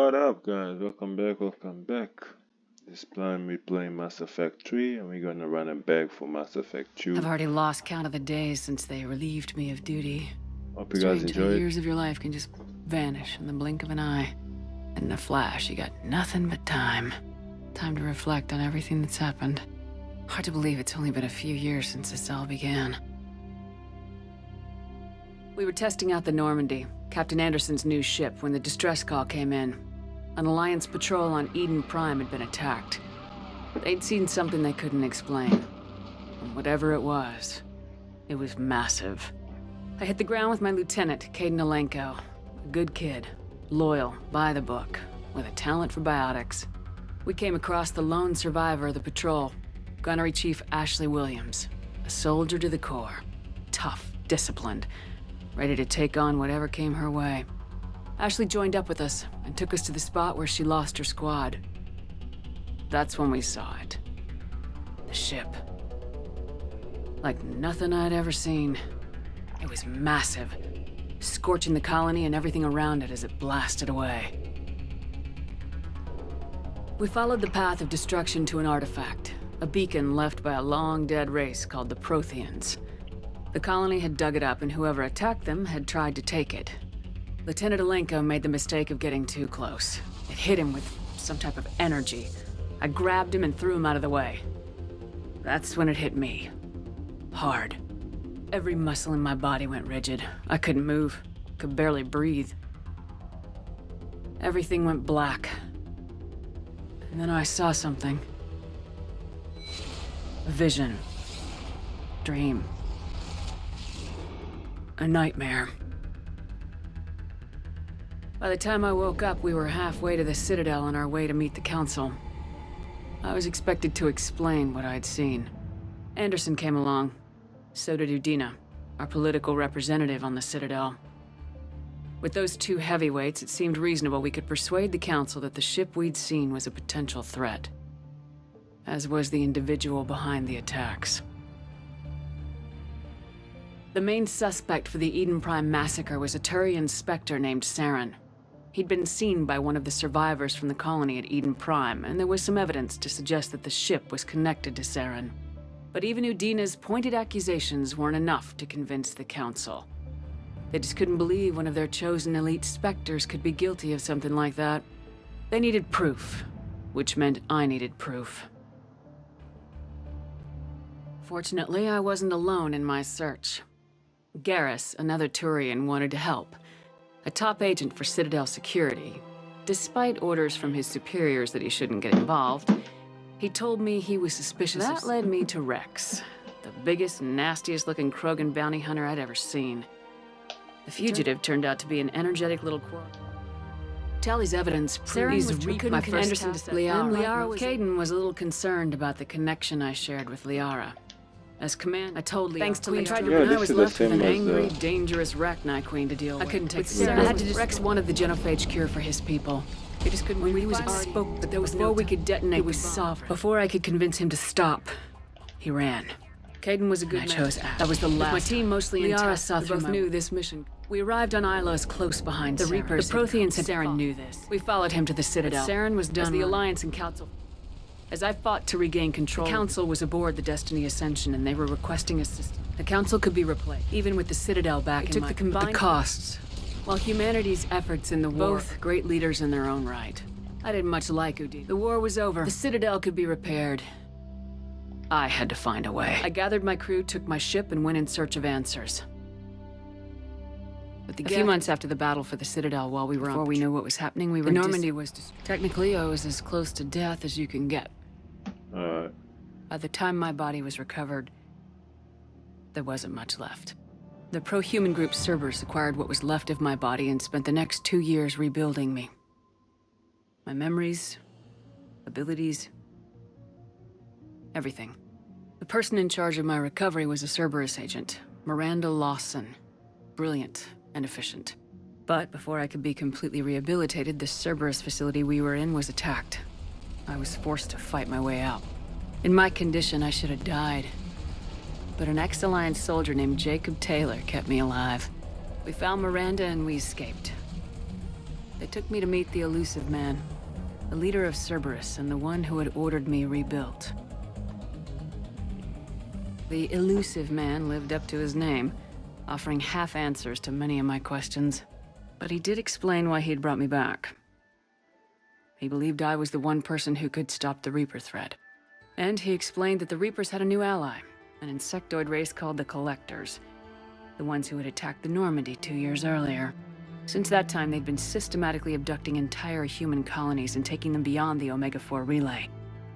What up, guys? Welcome back, welcome back. This time we playing Mass Effect 3 and we're gonna run it back for Mass Effect 2. I've already lost count of the days since they relieved me of duty. Hope you guys Strange how enjoyed. years of your life can just vanish in the blink of an eye. And in a flash, you got nothing but time. Time to reflect on everything that's happened. Hard to believe it's only been a few years since this all began. We were testing out the Normandy, Captain Anderson's new ship, when the distress call came in. An Alliance patrol on Eden Prime had been attacked. They'd seen something they couldn't explain. And whatever it was massive. I hit the ground with my lieutenant, Caden Alenko. A good kid, loyal, by the book, with a talent for biotics. We came across the lone survivor of the patrol, Gunnery Chief Ashley Williams. A soldier to the core. Tough, disciplined, ready to take on whatever came her way. Ashley joined up with us and took us to the spot where she lost her squad. That's when we saw it. The ship. Like nothing I'd ever seen. It was massive, scorching the colony and everything around it as it blasted away. We followed the path of destruction to an artifact, a beacon left by a long-dead race called the Protheans. The colony had dug it up, and whoever attacked them had tried to take it. Lieutenant Alenko made the mistake of getting too close. It hit him with some type of energy. I grabbed him and threw him out of the way. That's when it hit me. Hard. Every muscle in my body went rigid. I couldn't move, could barely breathe. Everything went black. And then I saw something. A vision. Dream. A nightmare. By the time I woke up, we were halfway to the Citadel on our way to meet the Council. I was expected to explain what I'd seen. Anderson came along. So did Udina, our political representative on the Citadel. With those two heavyweights, it seemed reasonable we could persuade the Council that the ship we'd seen was a potential threat. As was the individual behind the attacks. The main suspect for the Eden Prime massacre was a Turian Spectre named Saren. He'd been seen by one of the survivors from the colony at Eden Prime, and there was some evidence to suggest that the ship was connected to Saren. But even Udina's pointed accusations weren't enough to convince the Council. They just couldn't believe one of their chosen elite Spectres could be guilty of something like that. They needed proof, which meant I needed proof. Fortunately, I wasn't alone in my search. Garrus, another Turian, wanted to help. A top agent for Citadel security. Despite orders from his superiors that he shouldn't get involved, he told me he was suspicious. That led me to Rex, the biggest, nastiest-looking Krogan bounty hunter I'd ever seen. The fugitive turned out to be an energetic little quarrel. Tally's evidence proves my first task. Liara Caden was a little concerned about the connection I shared with Liara. As command, I told Liara. Thanks to Liara, I was left with an angry, dangerous Rachni Queen to deal with. I couldn't take it. I had to Rex wanted the genophage cure for his people. He just couldn't. When we spoke, but there was before we could detonate, we saw. Before I could convince him to stop, he ran. Caden was a good man. I chose Ash. That was the last. With my team mostly intact, saw through. We both knew this mission. We arrived on Ilos close behind the Reapers. The Protheans and Saren knew this. We followed him to the Citadel. But Saren was done. As the Alliance and Council. As I fought to regain control, the Council was aboard the Destiny Ascension, and they were requesting assistance. The Council could be replaced, even with the Citadel back. It took the combined costs. While humanity's efforts in the war, both great leaders in their own right. I didn't much like Udina. The war was over. The Citadel could be repaired. I had to find a way. I gathered my crew, took my ship, and went in search of answers. But a few months after the battle for the Citadel, while we were before we knew what was happening, we were Normandy was technically I was as close to death as you can get. By the time my body was recovered, there wasn't much left. The pro-human group Cerberus acquired what was left of my body and spent the next 2 years rebuilding me. My memories, abilities, everything. The person in charge of my recovery was a Cerberus agent, Miranda Lawson. Brilliant and efficient. But before I could be completely rehabilitated, the Cerberus facility we were in was attacked. I was forced to fight my way out. In my condition, I should have died. But an ex-Alliance soldier named Jacob Taylor kept me alive. We found Miranda and we escaped. They took me to meet the elusive man, the leader of Cerberus and the one who had ordered me rebuilt. The elusive man lived up to his name, offering half answers to many of my questions. But he did explain why he'd brought me back. He believed I was the one person who could stop the Reaper threat. And he explained that the Reapers had a new ally, an insectoid race called the Collectors, the ones who had attacked the Normandy 2 years earlier. Since that time, they'd been systematically abducting entire human colonies and taking them beyond the Omega-4 relay,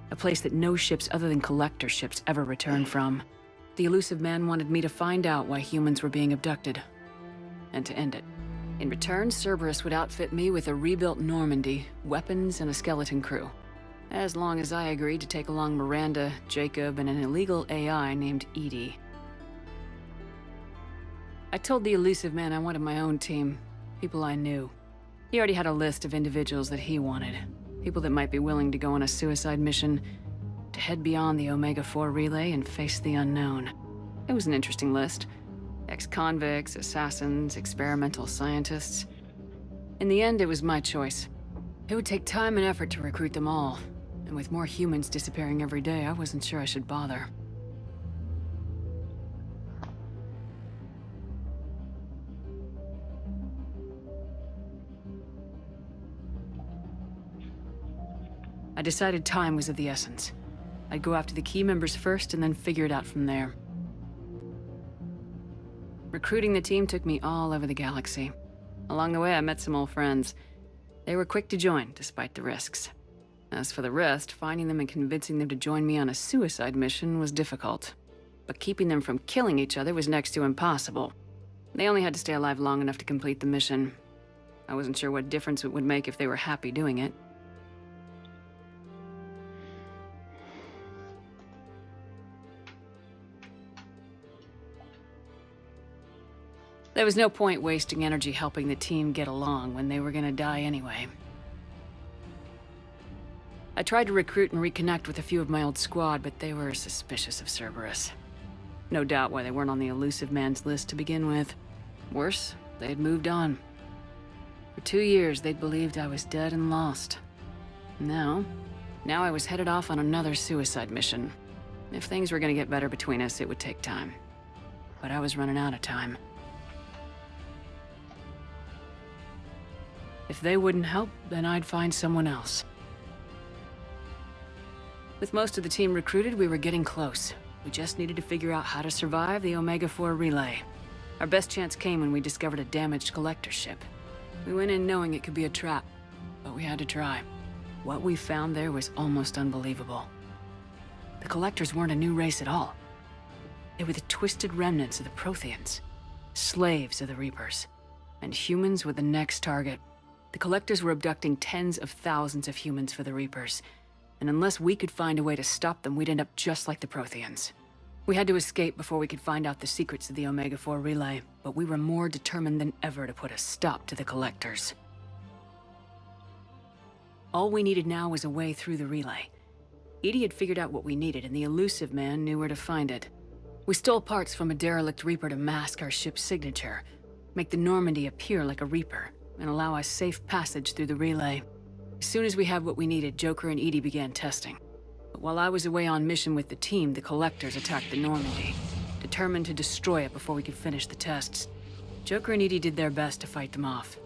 a place that no ships other than Collector ships ever return from. The elusive man wanted me to find out why humans were being abducted, and to end it. In return, Cerberus would outfit me with a rebuilt Normandy, weapons, and a skeleton crew. As long as I agreed to take along Miranda, Jacob, and an illegal AI named Edie. I told the elusive man I wanted my own team, people I knew. He already had a list of individuals that he wanted. People that might be willing to go on a suicide mission, to head beyond the Omega-4 relay and face the unknown. It was an interesting list. Ex-convicts, assassins, experimental scientists. In the end, it was my choice. It would take time and effort to recruit them all, and with more humans disappearing every day, I wasn't sure I should bother. I decided time was of the essence. I'd go after the key members first and then figure it out from there. Recruiting the team took me all over the galaxy. Along the way, I met some old friends. They were quick to join, despite the risks. As for the rest, finding them and convincing them to join me on a suicide mission was difficult. But keeping them from killing each other was next to impossible. They only had to stay alive long enough to complete the mission. I wasn't sure what difference it would make if they were happy doing it. There was no point wasting energy helping the team get along when they were gonna die anyway. I tried to recruit and reconnect with a few of my old squad, but they were suspicious of Cerberus. No doubt why they weren't on the elusive man's list to begin with. Worse, they had moved on. For 2 years, they'd believed I was dead and lost. Now I was headed off on another suicide mission. If things were gonna get better between us, it would take time. But I was running out of time. If they wouldn't help, then I'd find someone else. With most of the team recruited, we were getting close. We just needed to figure out how to survive the Omega-4 relay. Our best chance came when we discovered a damaged collector ship. We went in knowing it could be a trap, but we had to try. What we found there was almost unbelievable. The collectors weren't a new race at all. They were the twisted remnants of the Protheans, slaves of the Reapers, and humans were the next target. The Collectors were abducting tens of thousands of humans for the Reapers, and unless we could find a way to stop them, we'd end up just like the Protheans. We had to escape before we could find out the secrets of the Omega-4 relay, but we were more determined than ever to put a stop to the Collectors. All we needed now was a way through the relay. Edie had figured out what we needed, and the elusive man knew where to find it. We stole parts from a derelict Reaper to mask our ship's signature, make the Normandy appear like a Reaper, and allow us safe passage through the relay. As soon as we had what we needed, Joker and Edie began testing. But while I was away on mission with the team, the Collectors attacked the Normandy, determined to destroy it before we could finish the tests. Joker and Edie did their best to fight them off.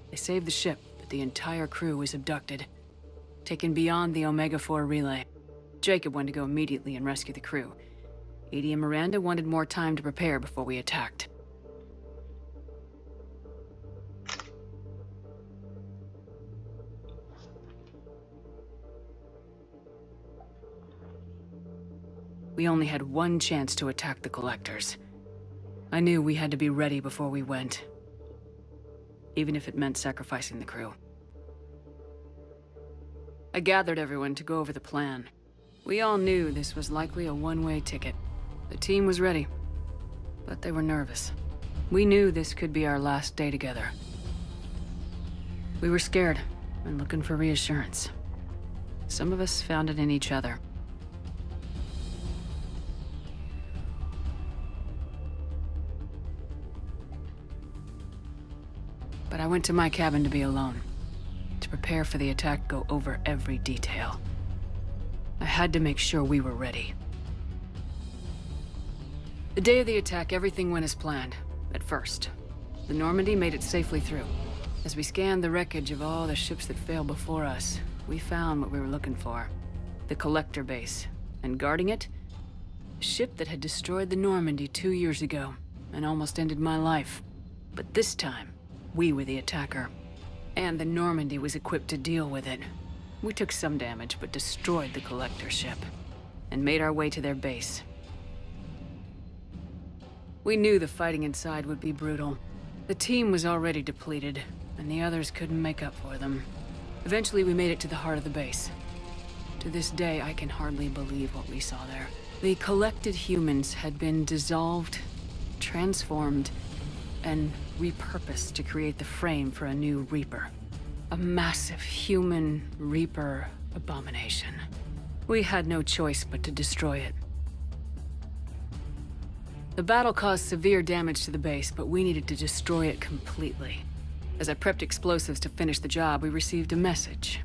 They saved the ship, but the entire crew was abducted, taken beyond the Omega-4 relay. Jacob went to go immediately and rescue the crew. Edie and Miranda wanted more time to prepare before we attacked. We only had one chance to attack the Collectors. I knew we had to be ready before we went, even if it meant sacrificing the crew. I gathered everyone to go over the plan. We all knew this was likely a one-way ticket. The team was ready, but they were nervous. We knew this could be our last day together. We were scared and looking for reassurance. Some of us found it in each other. But I went to my cabin to be alone. to prepare for the attack, go over every detail. I had to make sure we were ready. The day of the attack, everything went as planned. At first. The Normandy made it safely through. As we scanned the wreckage of all the ships that failed before us, we found what we were looking for. The Collector base. And guarding it, a ship that had destroyed the Normandy 2 years ago, and almost ended my life. But this time, we were the attacker. And the Normandy was equipped to deal with it. We took some damage, but destroyed the Collector ship. And made our way to their base. We knew the fighting inside would be brutal. The team was already depleted, and the others couldn't make up for them. Eventually, we made it to the heart of the base. To this day, I can hardly believe what we saw there. The collected humans had been dissolved, transformed, and repurposed to create the frame for a new Reaper. A massive human Reaper abomination. We had no choice but to destroy it. The battle caused severe damage to the base, but we needed to destroy it completely. As I prepped explosives to finish the job, we received a message.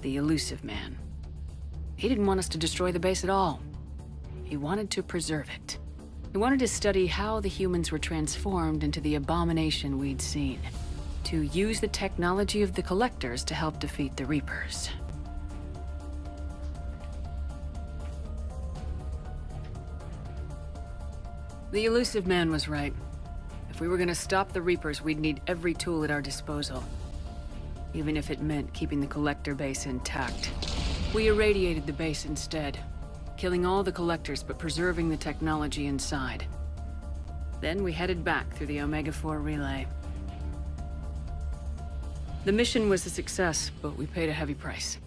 The Elusive Man. He didn't want us to destroy the base at all. He wanted to preserve it. He wanted to study how the humans were transformed into the abomination we'd seen. To use the technology of the Collectors to help defeat the Reapers. The Elusive Man was right. If we were gonna stop the Reapers, we'd need every tool at our disposal. Even if it meant keeping the Collector base intact. We irradiated the base instead, killing all the Collectors but preserving the technology inside. Then we headed back through the Omega-4 relay. The mission was a success, but we paid a heavy price.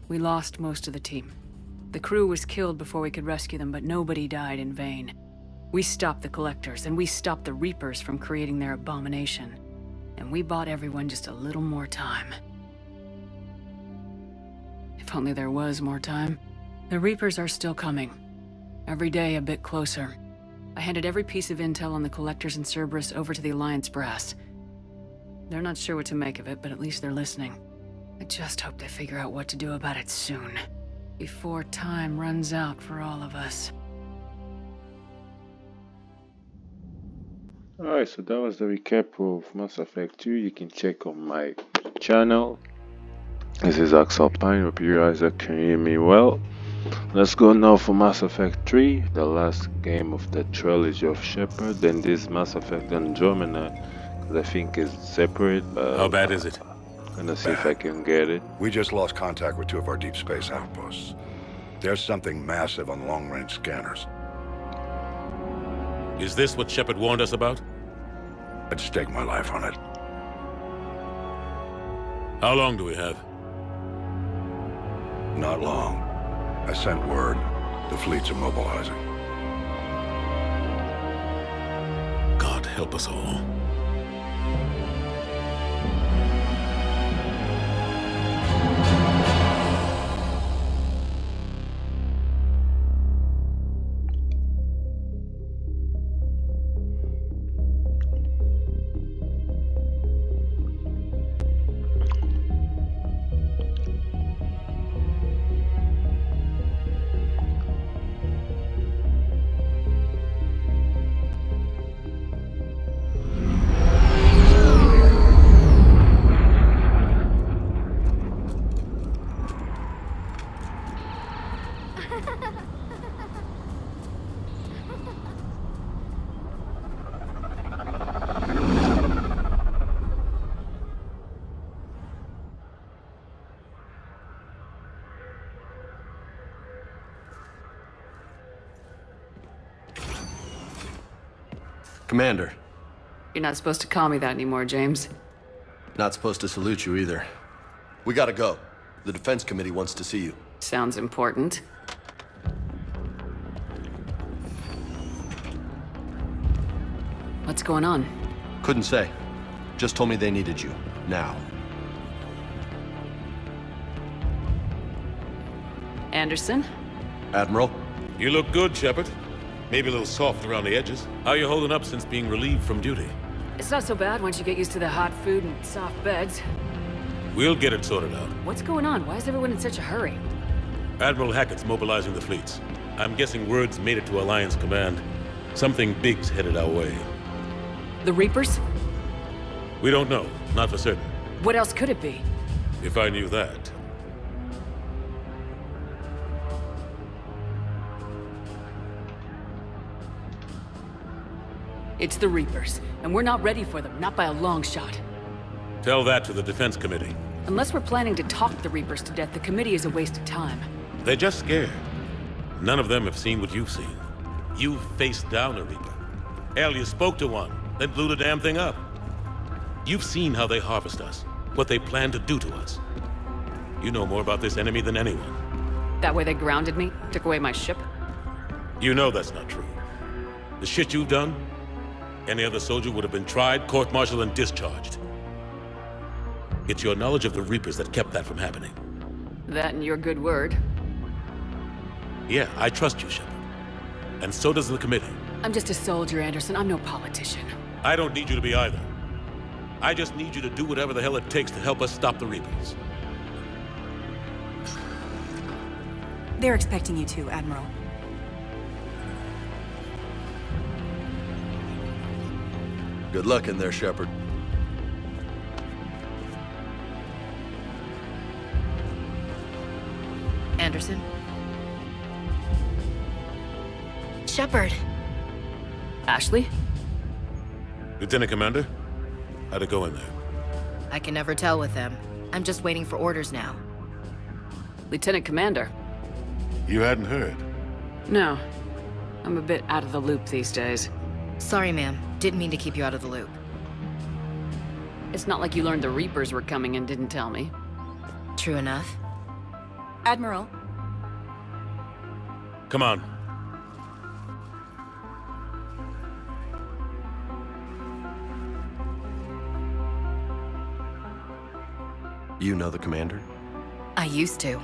We lost most of the team. The crew was killed before we could rescue them, but nobody died in vain. We stopped the Collectors, and we stopped the Reapers from creating their abomination. And we bought everyone just a little more time. If only there was more time. The Reapers are still coming. Every day a bit closer. I handed every piece of intel on the Collectors and Cerberus over to the Alliance brass. They're not sure what to make of it, but at least they're listening. I just hope they figure out what to do about it soon. Before time runs out for all of us. Alright, so that was the recap of Mass Effect 2. You can check on my channel. This is Axel Pine. Hope you guys can hear me well. Let's go now for Mass Effect 3, the last game of the trilogy of Shepard. Then this Mass Effect Andromeda, because I think it's separate. But how bad is it? I'm gonna see if I can get it. We just lost contact with 2 of our deep space outposts. There's something massive on long-range scanners. Is this what Shepard warned us about? I'd stake my life on it. How long do we have? Not long. I sent word. The fleets are mobilizing. God help us all. Commander. You're not supposed to call me that anymore, James. Not supposed to salute you either. We gotta go. The Defense Committee wants to see you. Sounds important. What's going on? Couldn't say. Just told me they needed you. Now. Anderson? Admiral? You look good, Shepard. Maybe a little soft around the edges. How are you holding up since being relieved from duty? It's not so bad once you get used to the hot food and soft beds. We'll get it sorted out. What's going on? Why is everyone in such a hurry? Admiral Hackett's mobilizing the fleets. I'm guessing word's made it to Alliance Command. Something big's headed our way. The Reapers? We don't know, not for certain. What else could it be? If I knew that. It's the Reapers, and we're not ready for them, not by a long shot. Tell that to the Defense Committee. Unless we're planning to talk the Reapers to death, the committee is a waste of time. They're just scared. None of them have seen what you've seen. You've faced down a Reaper. Hell, you spoke to one, then blew the damn thing up. You've seen how they harvest us, what they plan to do to us. You know more about this enemy than anyone. That way they grounded me, took away my ship. You know that's not true. The shit you've done, any other soldier would have been tried, court-martialed, and discharged. It's your knowledge of the Reapers that kept that from happening. That and your good word. Yeah, I trust you, Shepard. And so does the committee. I'm just a soldier, Anderson. I'm no politician. I don't need you to be either. I just need you to do whatever the hell it takes to help us stop the Reapers. They're expecting you to, Admiral. Good luck in there, Shepard. Anderson? Shepard. Ashley? Lieutenant Commander, how'd it go in there? I can never tell with them. I'm just waiting for orders now. Lieutenant Commander? You hadn't heard. No. I'm a bit out of the loop these days. Sorry, ma'am. Didn't mean to keep you out of the loop. It's not like you learned the Reapers were coming and didn't tell me. True enough. Admiral, Come on. You know the commander? I used to.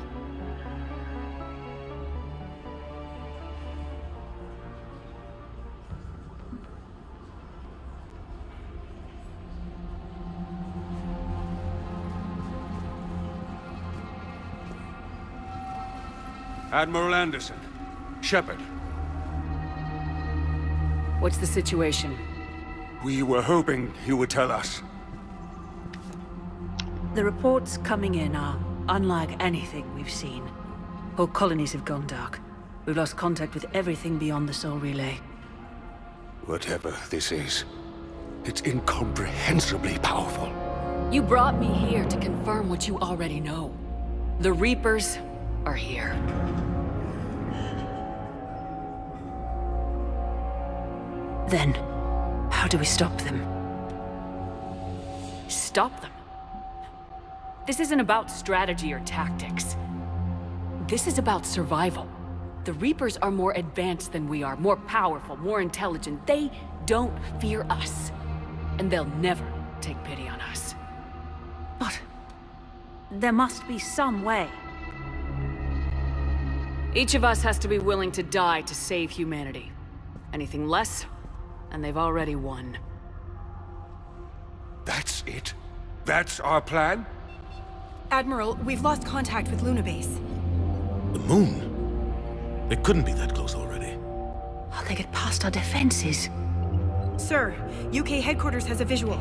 Admiral Anderson. Shepard. What's the situation? We were hoping you would tell us. the reports coming in are unlike anything we've seen. Whole colonies have gone dark. We've lost contact with everything beyond the Soul Relay. Whatever this is, it's incomprehensibly powerful. You brought me here to confirm what you already know. The Reapers are here. Then, how do we stop them? Stop them? This isn't about strategy or tactics. This is about survival. The Reapers are more advanced than we are, more powerful, more intelligent. They don't fear us. And they'll never take pity on us. But there must be some way. Each of us has to be willing to die to save humanity. Anything less, and they've already won. That's it? That's our plan? Admiral, we've lost contact with Luna Base. The moon? They couldn't be that close already. How'd they get past our defenses? Sir, UK headquarters has a visual.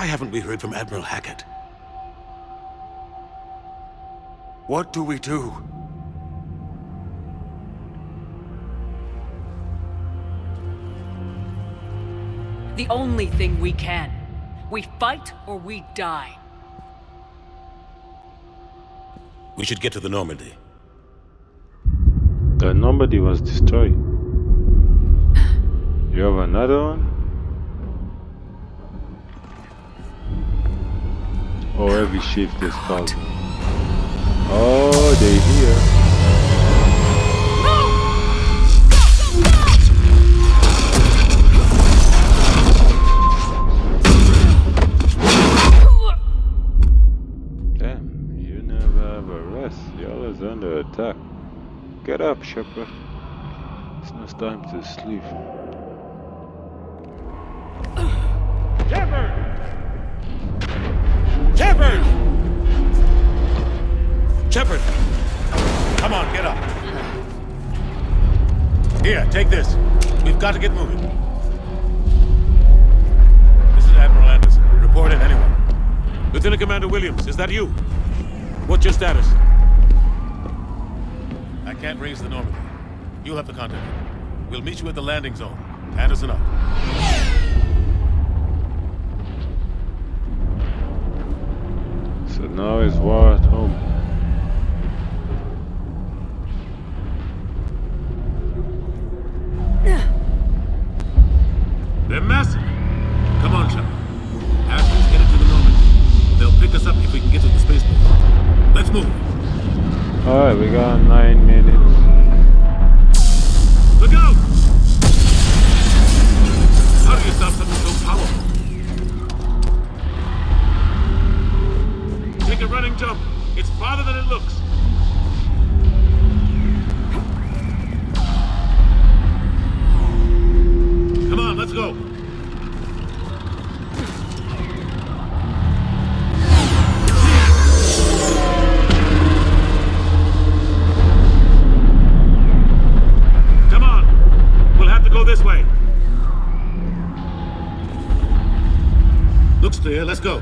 Why haven't we heard from Admiral Hackett? What do we do? The only thing we can. We fight or we die. We should get to the Normandy. The Normandy was destroyed. You have another one? or every shift is called. Oh, they here. Damn, you never have a rest. You're always under attack. Get up, Shepard. It's not time to sleep. Shepard! Shepard! Shepard! Come on, get up. Here, take this. We've got to get moving. This is Admiral Anderson. Report in, anyone. Lieutenant Commander Williams, is that you? What's your status? I can't raise the Normandy. You'll have to contact me. We'll meet you at the landing zone. Anderson up. So now it's war at home. They're massive. Come on, Shepard. Ashley's headed to the Normandy. They'll pick us up if we can get to the spaceport. Let's move. Alright, we got 9 minutes. Look out! How do you stop something so powerful? Take a running jump. It's farther than it looks. Come on, let's go. Come on. We'll have to go this way. Looks clear. Let's go.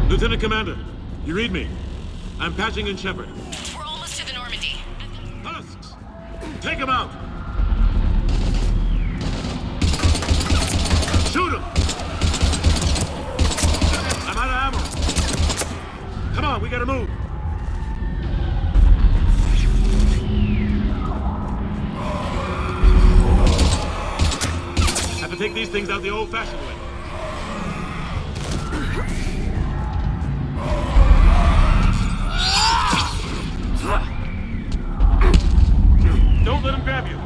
Lieutenant Commander, you read me? I'm patching in Shepard. We're almost to the Normandy. Husks! Take him out! Shoot him! I'm out of ammo. Come on, we gotta move. Have to take these things out the old-fashioned way. Don't let him grab you.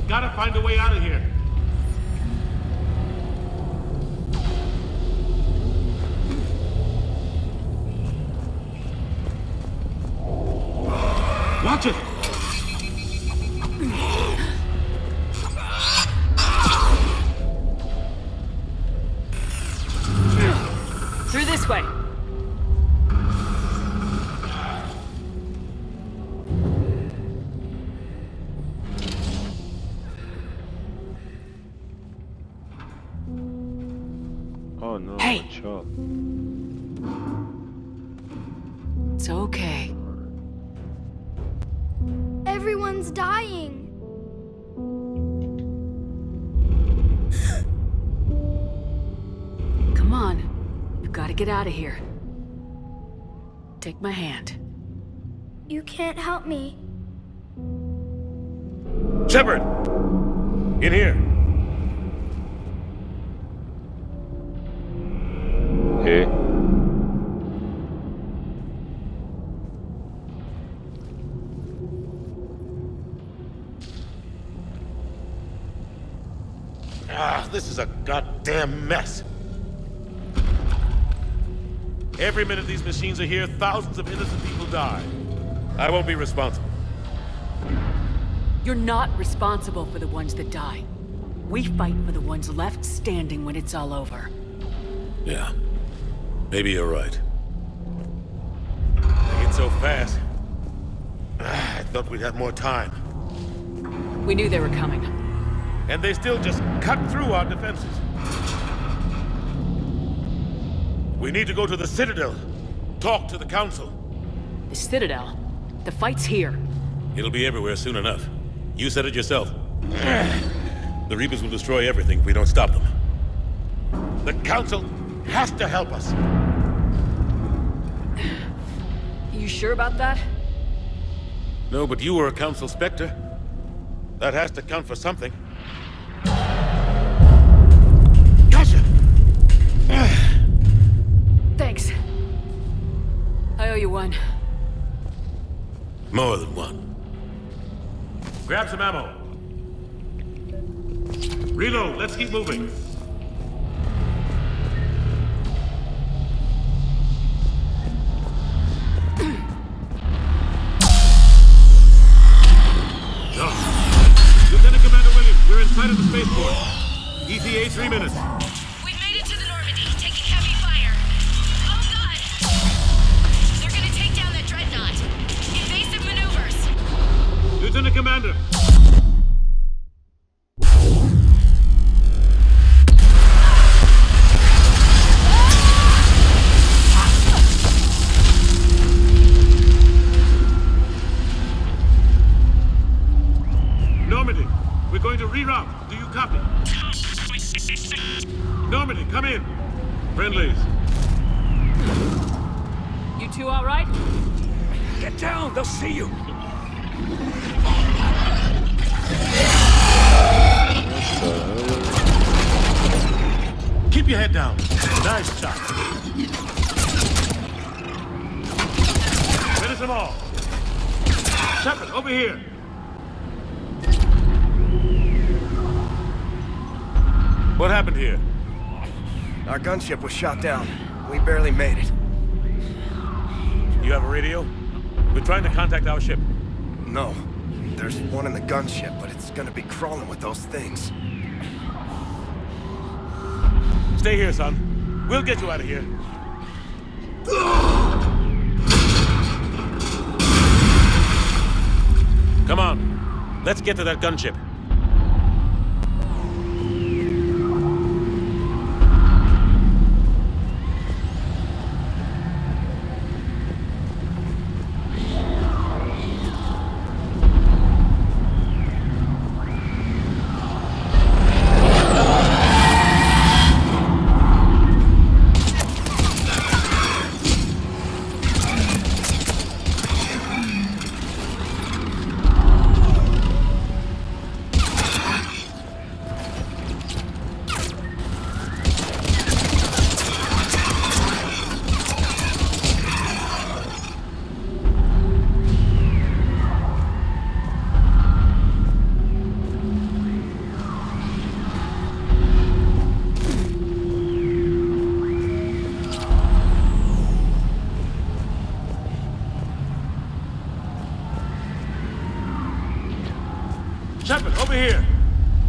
Gotta find a way out of here. Watch it! Through this way. Oh no, Hey. my child. It's okay. Everyone's dying. Come on. You've got to get out of here. Take my hand. You can't help me. Shepard! In here. Hey. Ah, this is a goddamn mess. Every minute these machines are here, thousands of innocent people die. I won't be responsible. You're not responsible for the ones that die. We fight for the ones left standing when it's all over. Yeah. Maybe you're right. They hit so fast. I thought we'd have more time. We knew they were coming. And they still just cut through our defenses. We need to go to the Citadel. Talk to the Council. The Citadel. The fight's here. It'll be everywhere soon enough. You said it yourself. The Reapers will destroy everything if we don't stop them. The Council has to help us. You sure about that? No, but you were a Council Spectre. That has to count for something. Gotcha! Thanks. I owe you one. More than one. Grab some ammo. Reload, let's keep moving. Lieutenant Commander Williams, we're inside of the spaceport. ETA 3 minutes. We've made it to the Normandy, taking heavy fire. Oh god! They're gonna take down that dreadnought. Invasive maneuvers. Lieutenant Commander. Normandy, we're going to reroute. Do you copy? Normandy, come in. Friendlies. You two all right? Get down, they'll see you. Keep your head down. Nice shot. Finish them all. Shepard, over here. What happened here? Our gunship was shot down. We barely made it. You have a radio? We're trying to contact our ship. No. There's one in the gunship, but it's gonna be crawling with those things. Stay here, son. We'll get you out of here. Come on. Let's get to that gunship. Shepard, over here.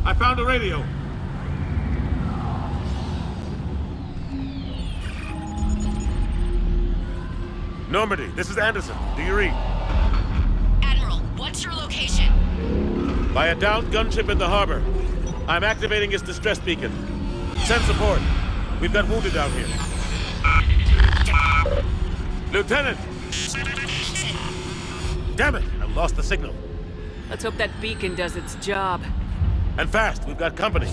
I found a radio. Normandy, this is Anderson. Do you read? Admiral, what's your location? By a downed gunship in the harbor. I'm activating its distress beacon. Send support. We've got wounded down here. Lieutenant! Damn it! I lost the signal. Let's hope that beacon does its job. And fast, we've got company.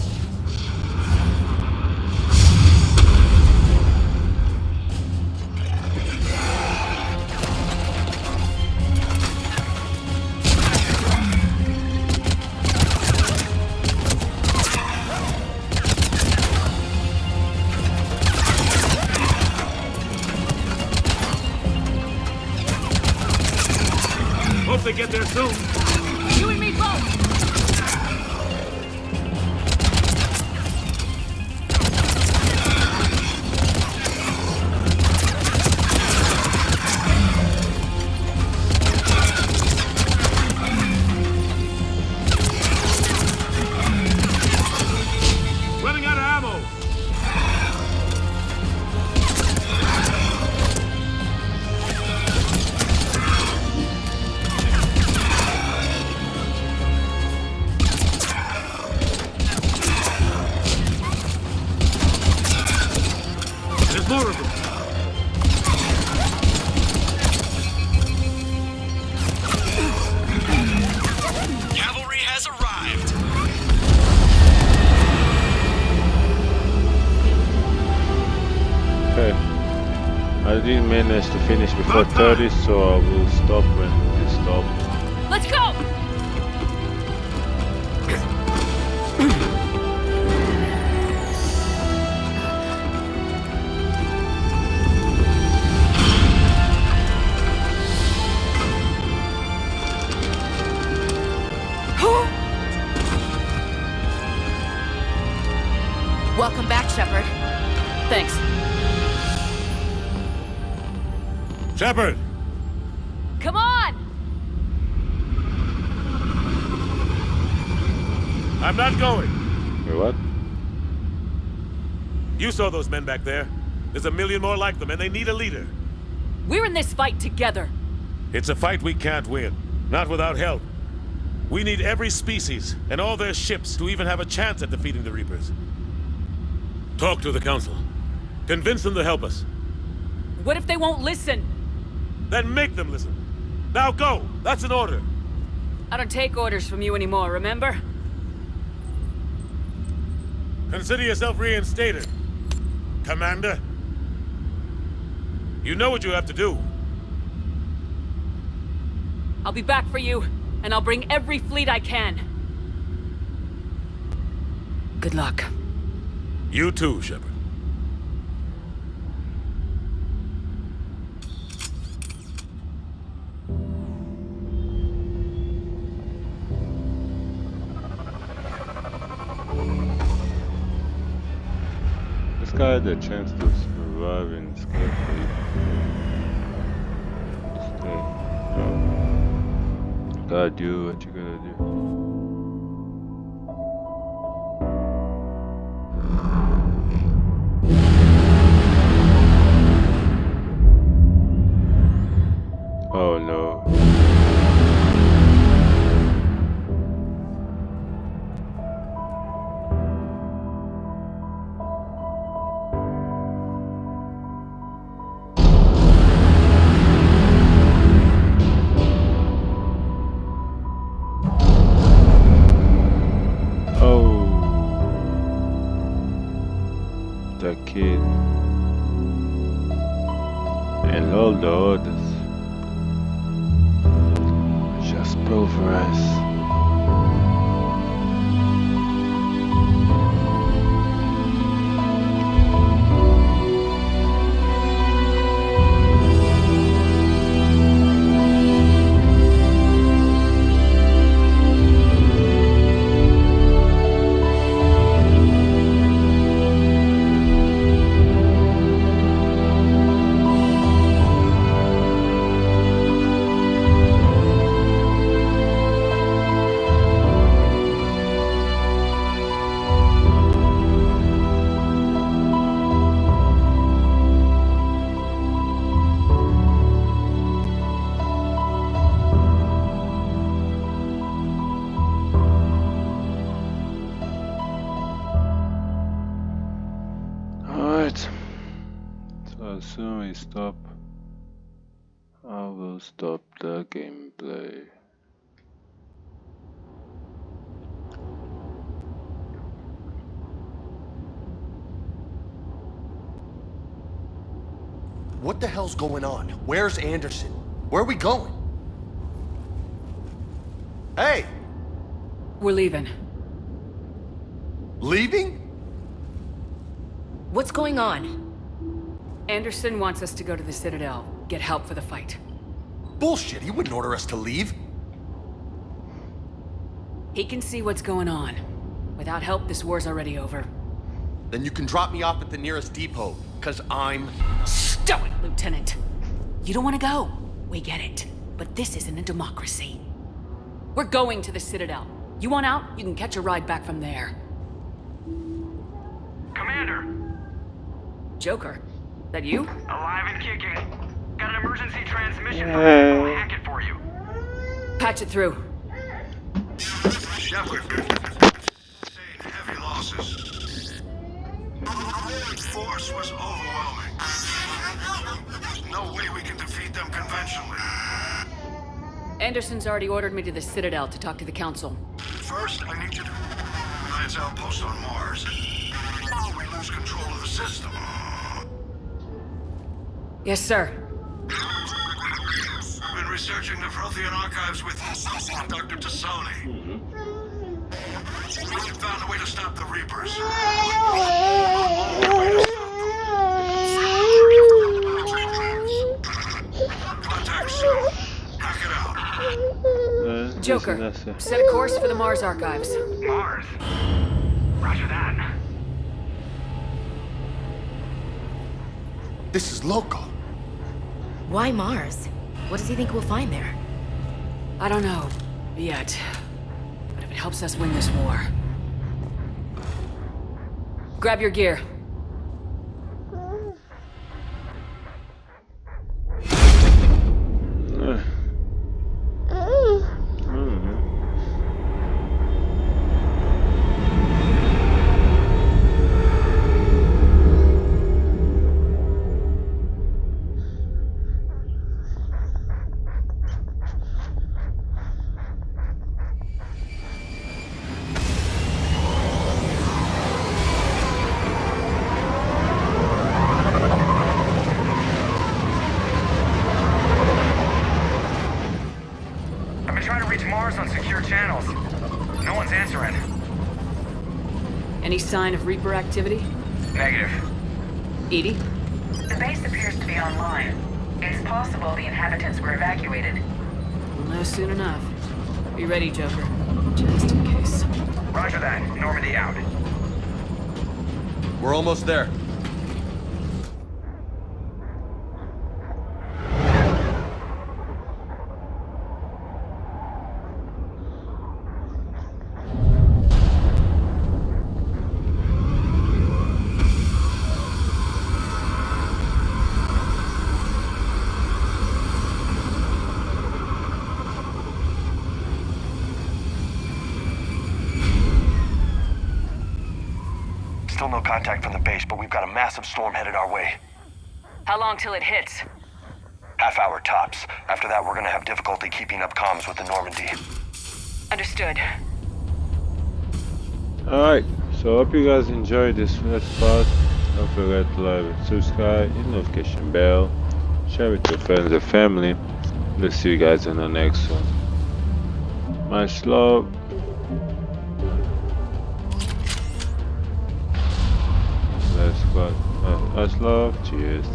Hope they get there soon. You and me both! Running out of ammo. There's more of them. Cavalry has arrived. I didn't manage to finish before 30, so I will stop when we stop. Let's go! Welcome back, Shepard. Thanks. Shepard! Come on! I'm not going. Wait, what? You saw those men back there. There's a million more like them, and they need a leader. We're in this fight together. It's a fight we can't win. Not without help. We need every species and all their ships to even have a chance at defeating the Reapers. Talk to the Council. Convince them to help us. What if they won't listen? Then make them listen. Now go! That's an order. I don't take orders from you anymore, remember? Consider yourself reinstated, Commander. You know what you have to do. I'll be back for you, and I'll bring every fleet I can. Good luck. You too, Shepard. This guy had a chance to survive in this carefully. Stay. No. Gotta do what you gotta do. Oh no. Oh, the kid and all the others. Just pulverized. So as soon as we stop, I will stop the gameplay. What the hell's going on? Where's Anderson? Where are we going? Hey! We're leaving. Leaving? What's going on? Anderson wants us to go to the Citadel, get help for the fight. Bullshit, he wouldn't order us to leave. He can see what's going on. Without help, this war's already over. Then you can drop me off at the nearest depot, cause I'm... Stop it, Lieutenant! You don't want to go. We get it. But this isn't a democracy. We're going to the Citadel. You want out? You can catch a ride back from there. Commander! Joker? That you? Alive and kicking. Got an emergency transmission from I'll hack it for you. Patch it through. Shepard. Heavy losses. Force was overwhelming. No way we can defeat them conventionally. Anderson's already ordered me to the Citadel to talk to the Council. First, I need you to Alliance outpost on Mars. We lose control of the system. Yes, sir. Been researching the Prothean archives with Dr. Tassoni. We found a way to stop the Reapers. Contact soon. Hack it out. Joker, set a course for the Mars archives. Mars. Roger that. This is local. Why Mars? What does he think we'll find there? I don't know. Yet. But if it helps us win this war... Grab your gear. I've been trying to reach Mars on secure channels. No one's answering. Any sign of Reaper activity? Negative. Edie? The base appears to be online. It's possible the inhabitants were evacuated. We'll know soon enough. Be ready, Joker. Just in case. Roger that. Normandy out. We're almost there. Still no contact from the base, but we've got a massive storm headed our way. How long till it hits? Half hour tops. After that, we're gonna have difficulty keeping up comms with the Normandy. Understood. Alright, so hope you guys enjoyed this first part. Don't forget to like and subscribe, hit the notification bell, share with your friends and family. We'll see you guys in the next one. Much love. Much love. Cheers.